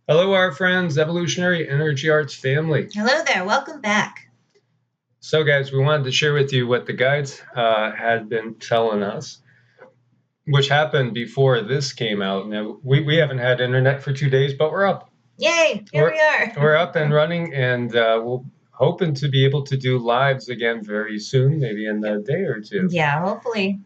Hello, our friends, Evolutionary Energy Arts family. Hello there. Welcome back. So, guys, we wanted to share with you what the guides had been telling us, which happened before this came out. Now, we haven't had internet for 2 days, but we're up. Yay! Here we are. We're up and running, and we're hoping to be able to do lives again very soon, maybe in a day or two. Yeah, hopefully.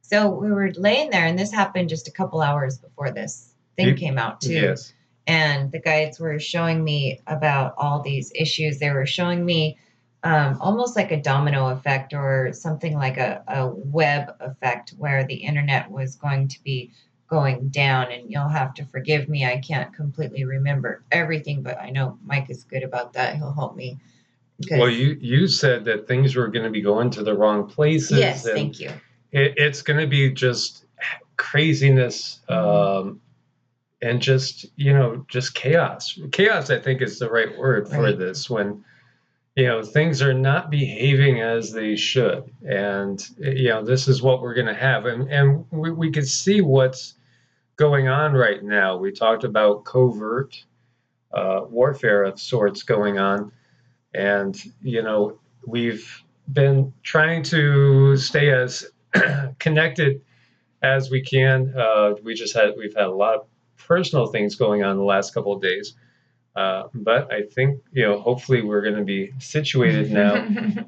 So we were laying there, and this happened just a couple hours before this thing came out, too. Yes. And the guides were showing me about all these issues. They were showing me almost like a domino effect or something like a web effect where the internet was going to be going down. And you'll have to forgive me. I can't completely remember everything, but I know Mike is good about that. He'll help me. Well, you said that things were going to be going to the wrong places. Yes, thank you. It's going to be just craziness. And just, just chaos. Chaos, I think, is the right word for this, when, things are not behaving as they should. And, this is what we're going to have. And we can see what's going on right now. We talked about covert warfare of sorts going on. And, we've been trying to stay as connected as we can. We've had a lot of personal things going on the last couple of days. But I think, hopefully we're going to be situated now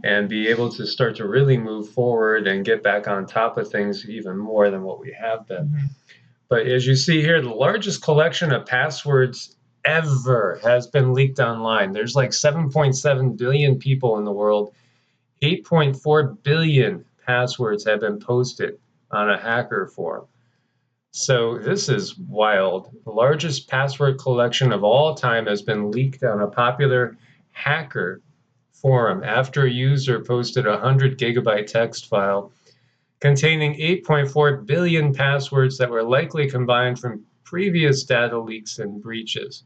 and be able to start to really move forward and get back on top of things even more than what we have been. But as you see here, the largest collection of passwords ever has been leaked online. There's like 7.7 billion people in the world. 8.4 billion passwords have been posted on a hacker forum. So this is wild. The largest password collection of all time has been leaked on a popular hacker forum after a user posted a 100 gigabyte text file containing 8.4 billion passwords that were likely combined from previous data leaks and breaches.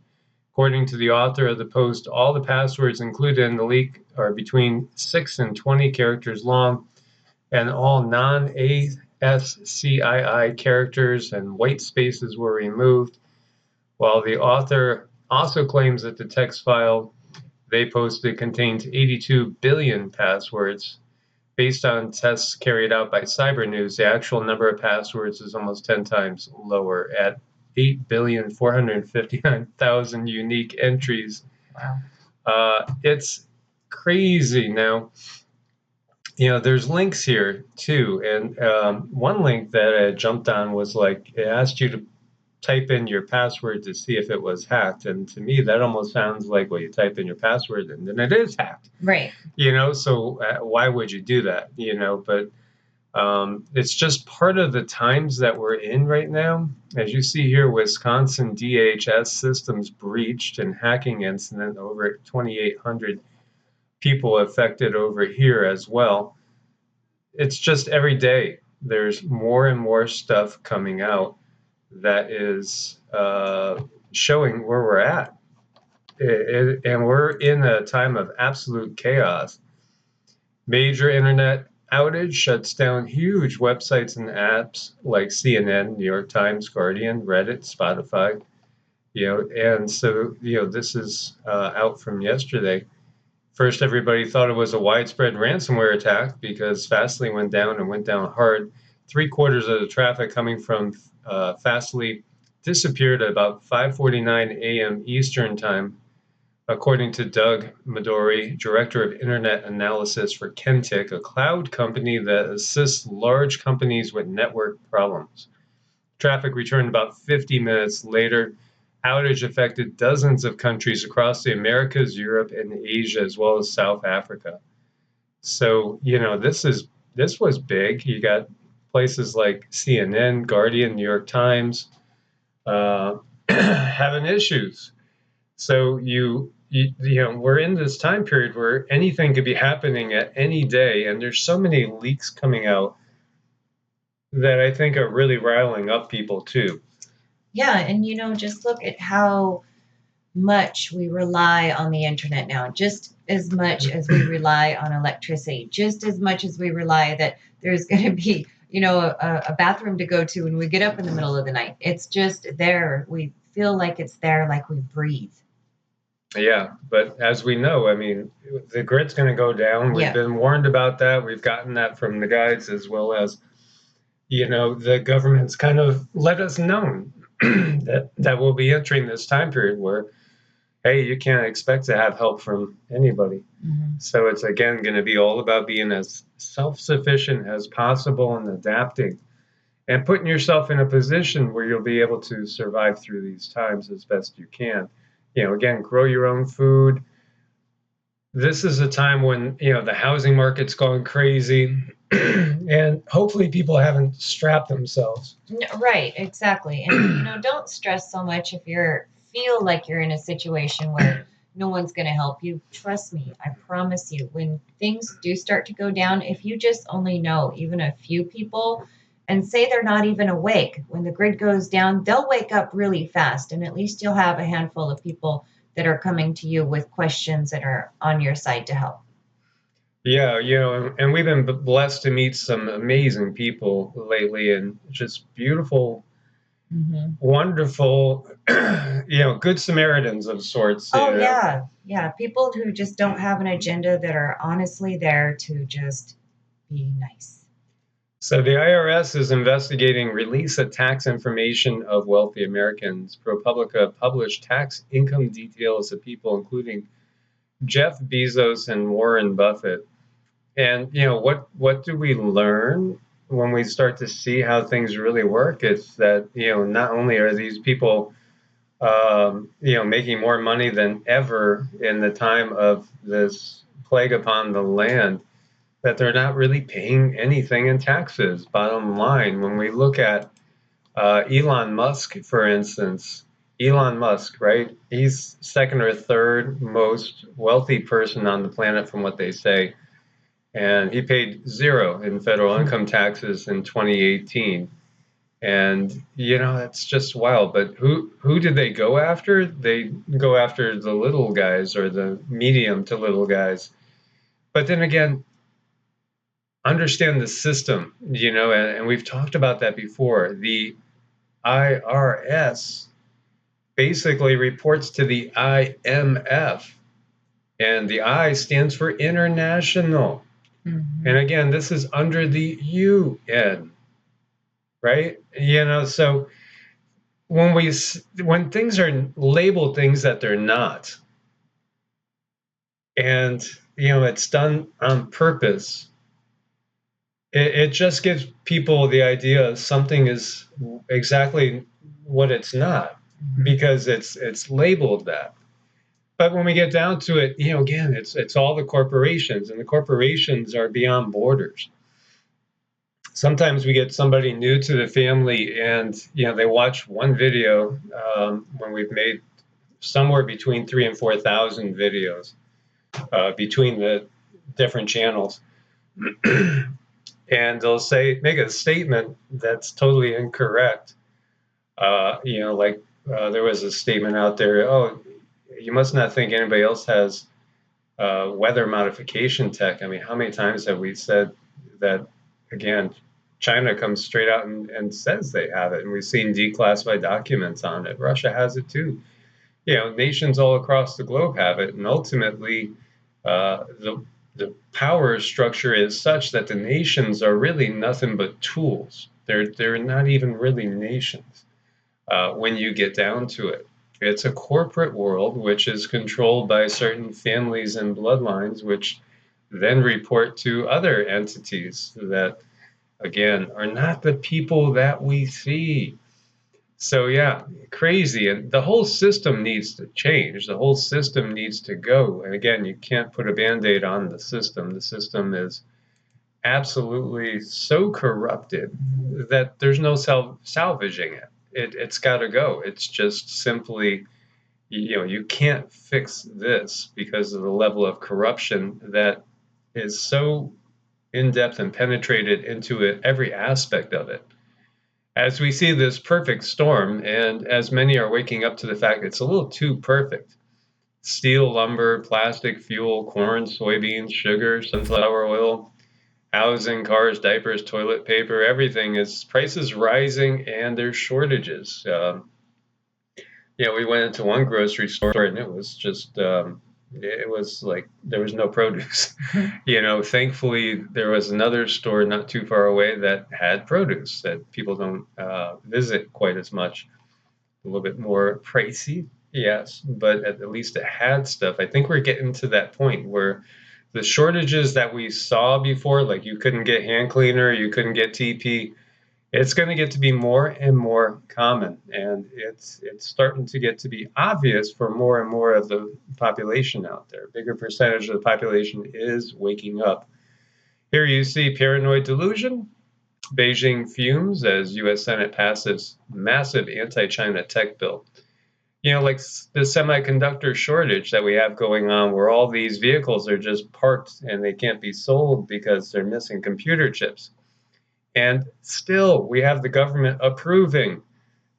According to the author of the post, all the passwords included in the leak are between 6 and 20 characters long, and all non-ASCII characters and white spaces were removed, while the author also claims that the text file they posted contains 82 billion passwords. Based on tests carried out by Cyber News, the actual number of passwords is almost 10 times lower at 8,459,000 unique entries. Wow. It's crazy. Now, there's links here too. And one link that I jumped on was like, it asked you to type in your password to see if it was hacked. And to me, that almost sounds like, well, you type in your password and then it is hacked. Right. So why would you do that? But it's just part of the times that we're in right now. As you see here, Wisconsin DHS systems breached and hacking incident, over 2,800 people affected over here as well. It's just every day there's more and more stuff coming out that is showing where we're at. And we're in a time of absolute chaos. Major internet outage shuts down huge websites and apps like CNN, New York Times, Guardian, Reddit, Spotify. And so this is out from yesterday. First, everybody thought it was a widespread ransomware attack because Fastly went down and went down hard. 3/4 of the traffic coming from Fastly disappeared at about 5:49 a.m. Eastern Time, according to Doug Midori, Director of Internet Analysis for Kentic, a cloud company that assists large companies with network problems. Traffic returned about 50 minutes later. Outage affected dozens of countries across the Americas, Europe, and Asia, as well as South Africa. So, this was big. You got places like CNN, Guardian, New York Times having issues. So we're in this time period where anything could be happening at any day, and there's so many leaks coming out that I think are really riling up people too. Yeah, and just look at how much we rely on the internet now, just as much as we rely on electricity, just as much as we rely that there's going to be, a bathroom to go to when we get up in the middle of the night. It's just there. We feel like it's there, like we breathe. Yeah, but as we know, I mean, the grid's going to go down. We've been warned about that. We've gotten that from the guides, as well as, the government's kind of let us know that we'll be entering this time period where, hey, you can't expect to have help from anybody. Mm-hmm. So it's, again, going to be all about being as self-sufficient as possible and adapting and putting yourself in a position where you'll be able to survive through these times as best you can. Again, grow your own food. This is a time when, the housing market's going crazy and hopefully people haven't strapped themselves. Right, exactly. And, don't stress so much if feel like you're in a situation where no one's going to help you. Trust me, I promise you, when things do start to go down, if you just only know even a few people and say they're not even awake, when the grid goes down, they'll wake up really fast. And at least you'll have a handful of people that are coming to you with questions that are on your side to help. Yeah, and we've been blessed to meet some amazing people lately, and just beautiful, wonderful, good Samaritans of sorts. Oh, yeah. Yeah. People who just don't have an agenda, that are honestly there to just be nice. So the IRS is investigating release of tax information of wealthy Americans. ProPublica published tax income details of people including Jeff Bezos and Warren Buffett. And what do we learn when we start to see how things really work? It's that not only are these people making more money than ever in the time of this plague upon the land, that they're not really paying anything in taxes. Bottom line, when we look at Elon Musk, for instance, Elon Musk, right? He's second or third most wealthy person on the planet from what they say. And he paid zero in federal income taxes in 2018. And that's just wild. But who did they go after? They go after the little guys, or the medium to little guys. But then again, understand the system, and we've talked about that before. The IRS basically reports to the IMF, and the I stands for international. And again, this is under the UN, right? So when things are labeled things that they're not, and it's done on purpose, it just gives people the idea something is exactly what it's not, because it's labeled that. But when we get down to it, again, it's all the corporations, and the corporations are beyond borders. Sometimes we get somebody new to the family, and they watch one video, when we've made somewhere between 3,000 and 4,000 videos between the different channels. And they'll make a statement that's totally incorrect. There was a statement out there, oh, you must not think anybody else has weather modification tech. I mean, how many times have we said that? Again, China comes straight out and says they have it, and we've seen declassified documents on it. Russia has it too. Nations all across the globe have it, and ultimately, the power structure is such that the nations are really nothing but tools. They're not even really nations when you get down to it. It's a corporate world which is controlled by certain families and bloodlines, which then report to other entities that, again, are not the people that we see. So yeah, crazy. And the whole system needs to change. The whole system needs to go. And again, you can't put a Band-Aid on the system. The system is absolutely so corrupted that there's no salvaging it. It's got to go. It's just simply, you can't fix this because of the level of corruption that is so in-depth and penetrated into it, every aspect of it. As we see this perfect storm, and as many are waking up to the fact it's a little too perfect. Steel, lumber, plastic, fuel, corn, soybeans, sugar, sunflower oil, housing, cars, diapers, toilet paper, everything is prices rising, and there's shortages. we went into one grocery store and it was just, it was like there was no produce. Thankfully there was another store not too far away that had produce that people don't visit quite as much. A little bit more pricey, yes, but at least it had stuff. I think we're getting to that point where the shortages that we saw before, like you couldn't get hand cleaner, you couldn't get TP, it's going to get to be more and more common, and it's starting to get to be obvious for more and more of the population out there. A bigger percentage of the population is waking up. Here you see paranoid delusion. Beijing fumes as U.S. Senate passes massive anti-China tech bill. Like the semiconductor shortage that we have going on, where all these vehicles are just parked and they can't be sold because they're missing computer chips. And still, we have the government approving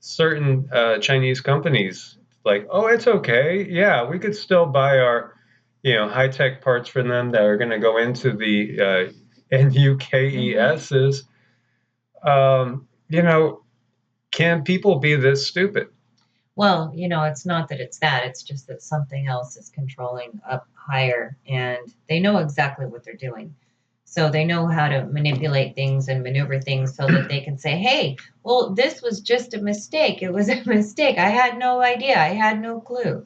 certain Chinese companies, like, oh, it's okay. Yeah, we could still buy our, high-tech parts from them that are going to go into the NUKESs. Can people be this stupid? Well, it's not that it's that, it's just that something else is controlling up higher and they know exactly what they're doing. So they know how to manipulate things and maneuver things so that they can say, hey, well, this was just a mistake. It was a mistake. I had no idea. I had no clue.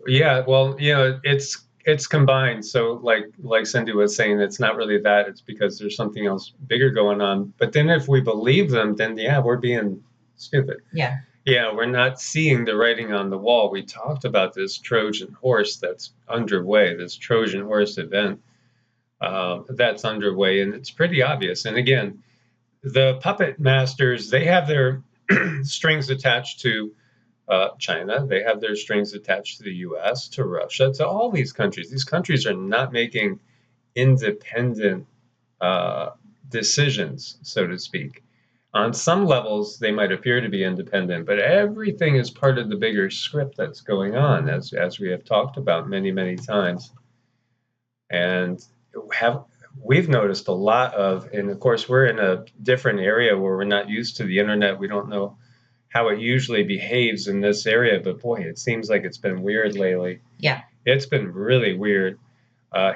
Yeah, well, it's combined. So like Cindy was saying, it's not really that. It's because there's something else bigger going on. But then if we believe them, then yeah, we're being stupid. Yeah. Yeah, we're not seeing the writing on the wall. We talked about this Trojan horse that's underway, this Trojan horse event that's underway, and it's pretty obvious. And again, the puppet masters, they have their strings attached to China. They have their strings attached to the US, to Russia, to all these countries. These countries are not making independent decisions, so to speak. On some levels, they might appear to be independent, but everything is part of the bigger script that's going on, as we have talked about many, many times. And we've noticed a lot of, and of course, we're in a different area where we're not used to the internet. We don't know how it usually behaves in this area, but boy, it seems like it's been weird lately. Yeah. It's been really weird.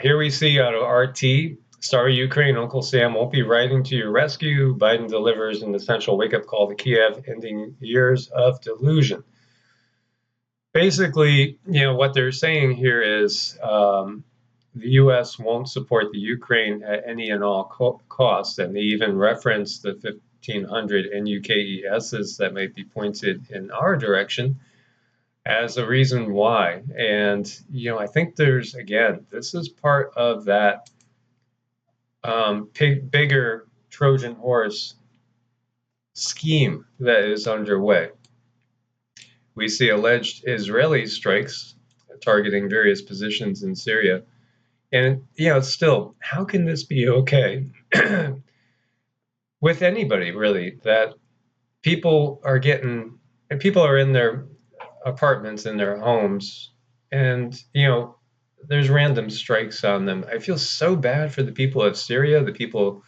Here we see out of RT, sorry, Ukraine, Uncle Sam won't be riding to your rescue. Biden delivers an essential wake-up call to Kiev, ending years of delusion. Basically, what they're saying here is the U.S. won't support the Ukraine at any and all costs, and they even reference the 1,500 NUKESs that might be pointed in our direction as a reason why. And, I think there's, again, this is part of that bigger Trojan horse scheme that is underway. We see alleged Israeli strikes targeting various positions in Syria. And, still, how can this be okay with anybody, really, that people are in their apartments, in their homes, and, there's random strikes on them. I feel so bad for the people of Syria, the people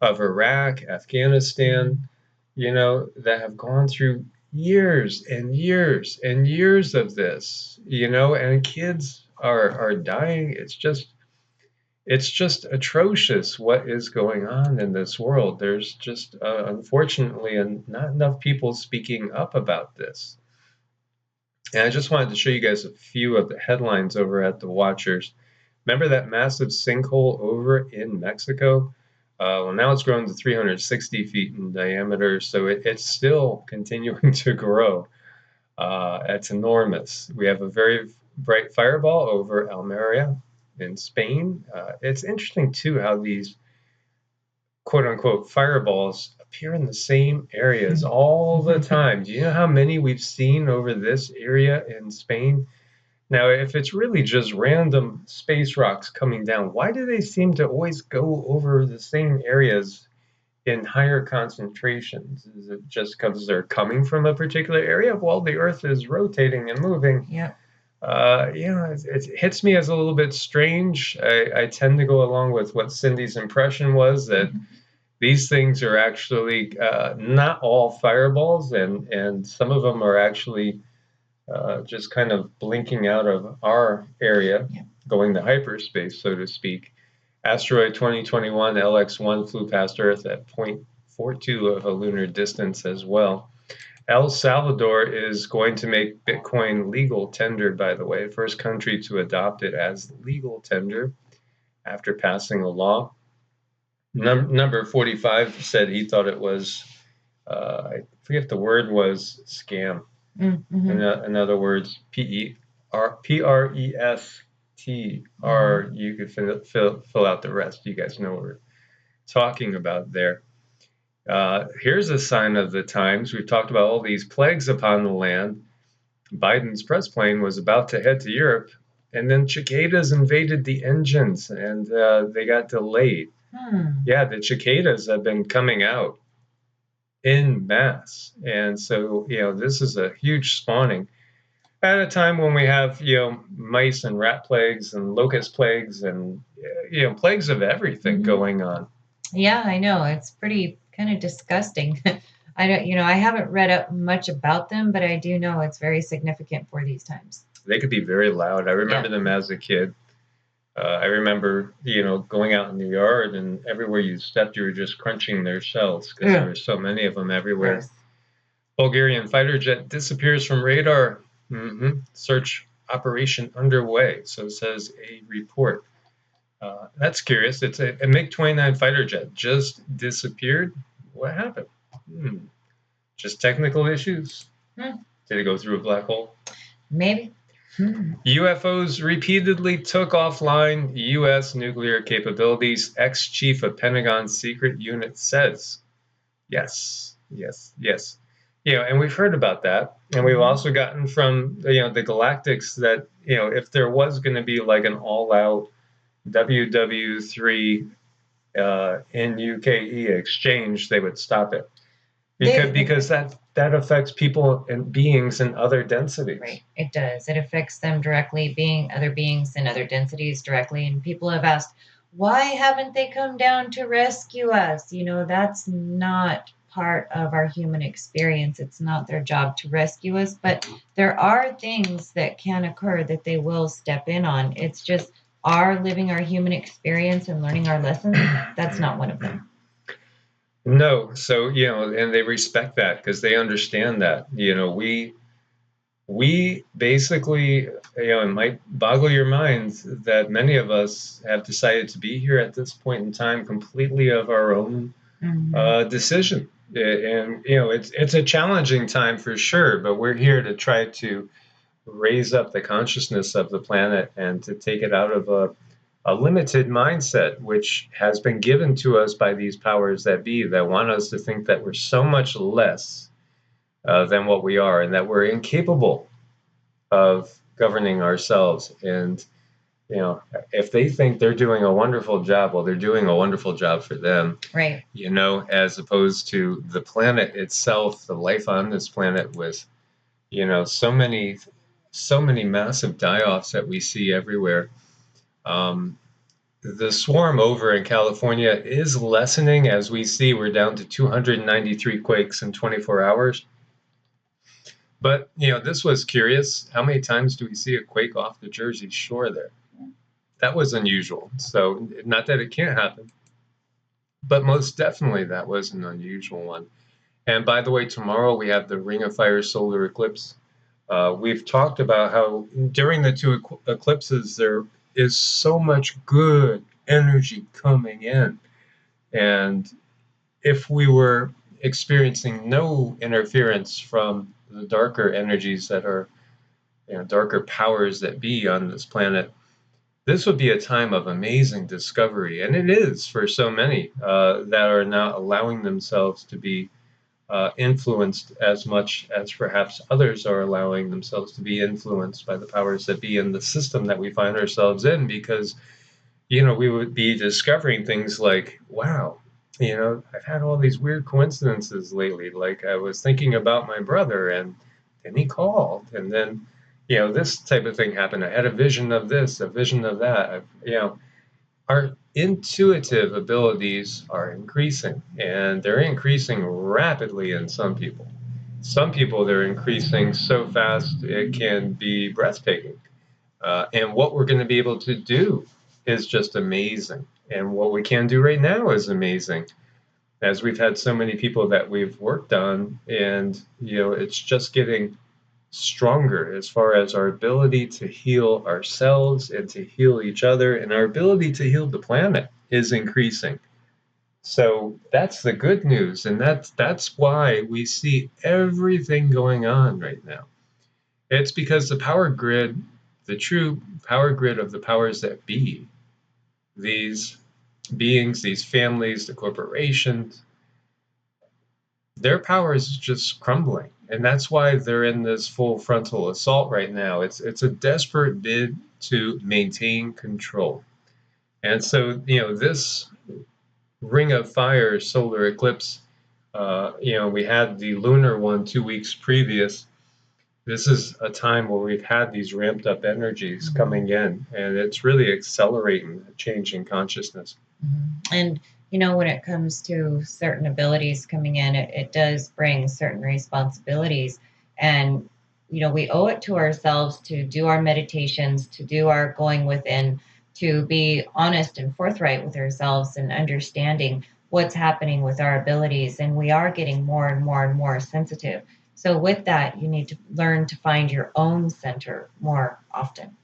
of Iraq, Afghanistan, that have gone through years and years and years of this, and kids are dying. It's just atrocious what is going on in this world. There's just, unfortunately, not enough people speaking up about this. And I just wanted to show you guys a few of the headlines over at the Watchers. Remember that massive sinkhole over in Mexico? Well, now it's grown to 360 feet in diameter, so it's still continuing to grow. It's enormous. We have a very bright fireball over Almeria in Spain. It's interesting, too, how these quote-unquote fireballs appear in the same areas all the time. Do you know how many we've seen over this area in Spain? Now, if it's really just random space rocks coming down, why do they seem to always go over the same areas in higher concentrations? Is it just because they're coming from a particular area? Well, the Earth is rotating and moving. Yeah. It hits me as a little bit strange. I tend to go along with what Cindy's impression was, that these things are actually not all fireballs, and some of them are actually just kind of blinking out of our area, going to hyperspace, so to speak. Asteroid 2021 LX1 flew past Earth at 0.42 of a lunar distance as well. El Salvador is going to make Bitcoin legal tender, by the way, first country to adopt it as legal tender after passing a law. Number 45 said he thought it was, I forget the word was, scam. Mm-hmm. In other words, PRESTR. You could fill out the rest. You guys know what we're talking about there. Here's a sign of the times. We've talked about all these plagues upon the land. Biden's press plane was about to head to Europe, and then cicadas invaded the engines, and they got delayed. Yeah, the cicadas have been coming out en masse, and so this is a huge spawning at a time when we have mice and rat plagues and locust plagues and plagues of everything going on. Yeah, I know. It's pretty kind of disgusting. I haven't read up much about them, but I do know it's very significant for these times. They could be very loud. I remember them as a kid. I remember, going out in the yard, and everywhere you stepped, you were just crunching their shells because there were so many of them everywhere. Yes. Bulgarian fighter jet disappears from radar. Search operation underway. So says a report. That's curious. It's a MiG-29 fighter jet just disappeared. What happened? Just technical issues? Did it go through a black hole? Maybe. UFOs repeatedly took offline U.S. nuclear capabilities, ex-chief of Pentagon's secret unit says. Yes. And we've heard about that. And we've also gotten from, the Galactics that, if there was going to be like an all-out WW3 NUKE exchange, they would stop it. Because that affects people and beings in other densities. Right, it does. It affects them directly, other beings in other densities directly. And people have asked, why haven't they come down to rescue us? That's not part of our human experience. It's not their job to rescue us, but there are things that can occur that they will step in on. It's just our living our human experience and learning our lessons. That's not one of them. No, so and they respect that because they understand that we basically it might boggle your mind that many of us have decided to be here at this point in time completely of our own decision, and it's a challenging time for sure, but we're here to try to raise up the consciousness of the planet and to take it out of a limited mindset, which has been given to us by these powers that be, that want us to think that we're so much less than what we are, and that we're incapable of governing ourselves. And if they think they're doing a wonderful job, well, they're doing a wonderful job for them, right? As opposed to the planet itself, the life on this planet, with so many massive die-offs that we see everywhere. The swarm over in California is lessening. As we see, we're down to 293 quakes in 24 hours. But, this was curious. How many times do we see a quake off the Jersey Shore there? That was unusual. So, not that it can't happen, but most definitely that was an unusual one. And by the way, tomorrow we have the Ring of Fire solar eclipse. We've talked about how during the two eclipses there is so much good energy coming in. And if we were experiencing no interference from the darker energies that are, darker powers that be on this planet, this would be a time of amazing discovery. And it is for so many that are now allowing themselves to be influenced as much as perhaps others are allowing themselves to be influenced by the powers that be in the system that we find ourselves in, because we would be discovering things like, wow, I've had all these weird coincidences lately. Like, I was thinking about my brother and then he called, and then this type of thing happened. I had a vision of this, a vision of that. Our intuitive abilities are increasing, and they're increasing rapidly in some people. some people, they're increasing so fast it can be breathtaking. And what we're going to be able to do is just amazing. And what we can do right now is amazing. As we've had so many people that we've worked on, and it's just getting stronger as far as our ability to heal ourselves and to heal each other, and our ability to heal the planet is increasing. So that's the good news, and that's why we see everything going on right now. It's because the power grid, the true power grid of the powers that be, these beings, these families, the corporations, their power is just crumbling. And that's why they're in this full frontal assault right now. It's a desperate bid to maintain control. And so, this Ring of Fire solar eclipse, we had the lunar one 2 weeks previous. This is a time where we've had these ramped up energies coming in, and it's really accelerating a change in consciousness. And, when it comes to certain abilities coming in, it does bring certain responsibilities. And, we owe it to ourselves to do our meditations, to do our going within, to be honest and forthright with ourselves and understanding what's happening with our abilities. And we are getting more and more and more sensitive. So with that, you need to learn to find your own center more often.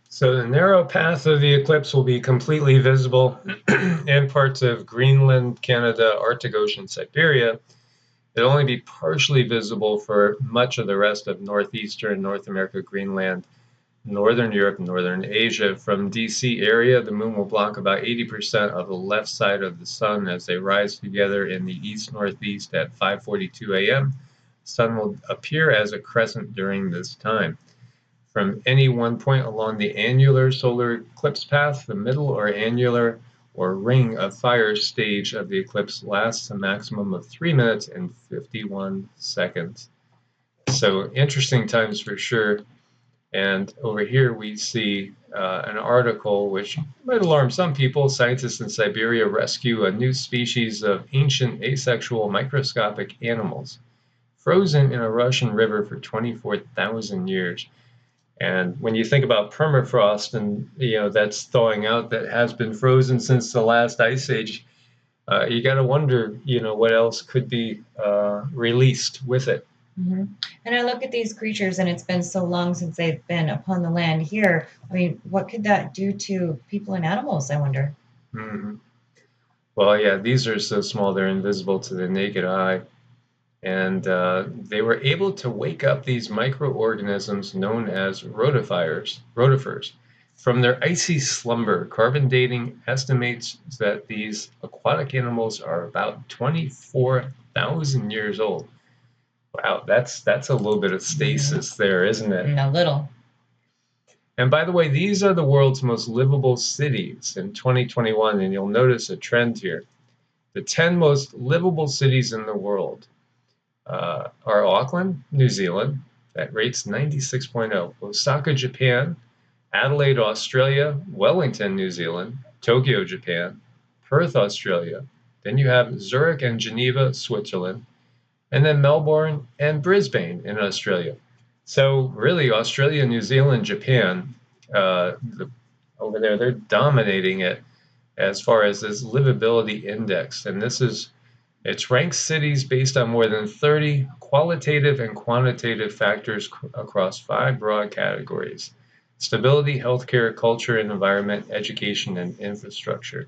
So the narrow path of the eclipse will be completely visible in parts of Greenland, Canada, Arctic Ocean, Siberia. It'll only be partially visible for much of the rest of northeastern North America, Greenland, northern Europe, and northern Asia. From DC area, the moon will block about 80% of the left side of the sun as they rise together in the east-northeast at 5:42 a.m. The sun will appear as a crescent during this time. From any one point along the annular solar eclipse path, the middle or annular or ring of fire stage of the eclipse lasts a maximum of 3 minutes and 51 seconds. So interesting times for sure. And over here we see an article which might alarm some people. Scientists in Siberia rescue a new species of ancient asexual microscopic animals frozen in a Russian river for 24,000 years. And when you think about permafrost and that's thawing out, that has been frozen since the last ice age, you got to wonder what else could be released with it. Mm-hmm. And I look at these creatures, and it's been so long since they've been upon the land here. I mean, what could that do to people and animals, I wonder? Mm-hmm. Well, yeah, these are so small they're invisible to the naked eye. And they were able to wake up these microorganisms known as rotifers from their icy slumber. Carbon dating estimates that these aquatic animals are about 24,000 years old. Wow, that's a little bit of stasis there, isn't it? A little. And by the way, these are the world's most livable cities in 2021, and you'll notice a trend here. The 10 most livable cities in the world are Auckland, New Zealand, that rates 96.0, Osaka, Japan, Adelaide, Australia, Wellington, New Zealand, Tokyo, Japan, Perth, Australia. Then you have Zurich and Geneva, Switzerland, and then Melbourne and Brisbane in Australia. So really, Australia, New Zealand, Japan, over there, they're dominating it as far as this livability index. And it's ranks cities based on more than 30 qualitative and quantitative factors across 5 broad categories: stability, healthcare, culture and environment, education, and infrastructure.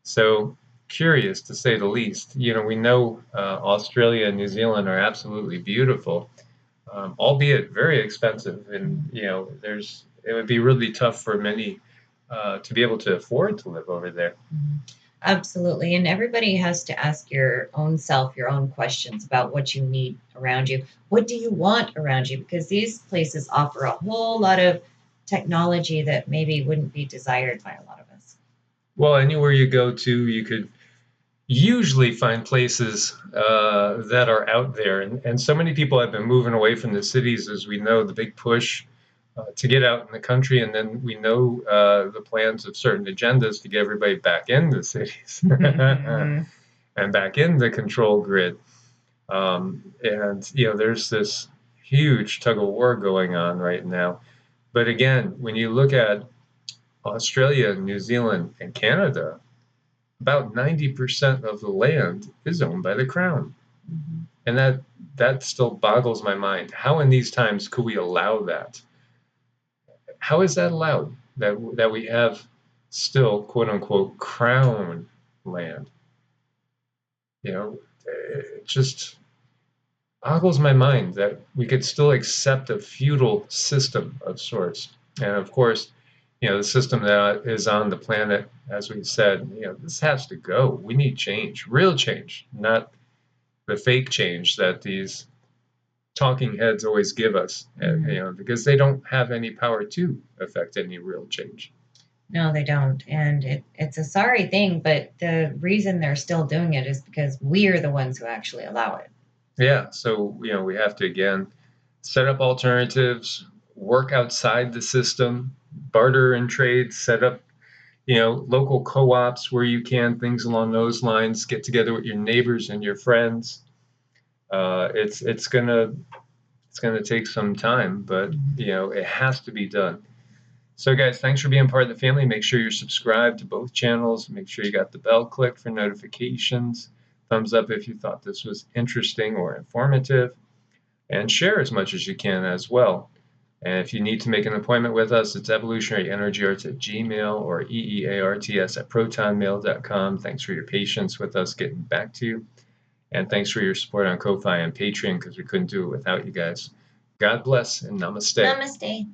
So curious to say the least. We know Australia and New Zealand are absolutely beautiful, albeit very expensive. And, it would be really tough for many to be able to afford to live over there. Mm-hmm. Absolutely. And everybody has to ask your own self your own questions about what you need around you. What do you want around you? Because these places offer a whole lot of technology that maybe wouldn't be desired by a lot of us. Well, anywhere you go to, you could usually find places that are out there. And so many people have been moving away from the cities, as we know, the big push to get out in the country, and then we know the plans of certain agendas to get everybody back in the cities and back in the control grid. And there's this huge tug of war going on right now. But again, when you look at Australia, New Zealand, and Canada, about 90% of the land is owned by the crown. Mm-hmm. And that still boggles my mind. How in these times could we allow that? How is that allowed? That we have still, quote unquote, crown land? It just boggles my mind that we could still accept a feudal system of sorts. And of course, the system that is on the planet, as we said, this has to go. We need change, real change, not the fake change that these talking heads always give us, because they don't have any power to affect any real change. No, they don't. And it's a sorry thing, but the reason they're still doing it is because we're the ones who actually allow it. Yeah. So, we have to, again, set up alternatives, work outside the system, barter and trade, set up, local co-ops where you can, things along those lines, get together with your neighbors and your friends. It's gonna take some time, but it has to be done. So guys, thanks for being part of the family. Make sure you're subscribed to both channels. Make sure you got the bell clicked for notifications. Thumbs up if you thought this was interesting or informative. And share as much as you can as well. And if you need to make an appointment with us, it's evolutionaryenergyarts@gmail or EEARTS@protonmail.com. Thanks for your patience with us getting back to you. And thanks for your support on Ko-Fi and Patreon, because we couldn't do it without you guys. God bless and namaste. Namaste.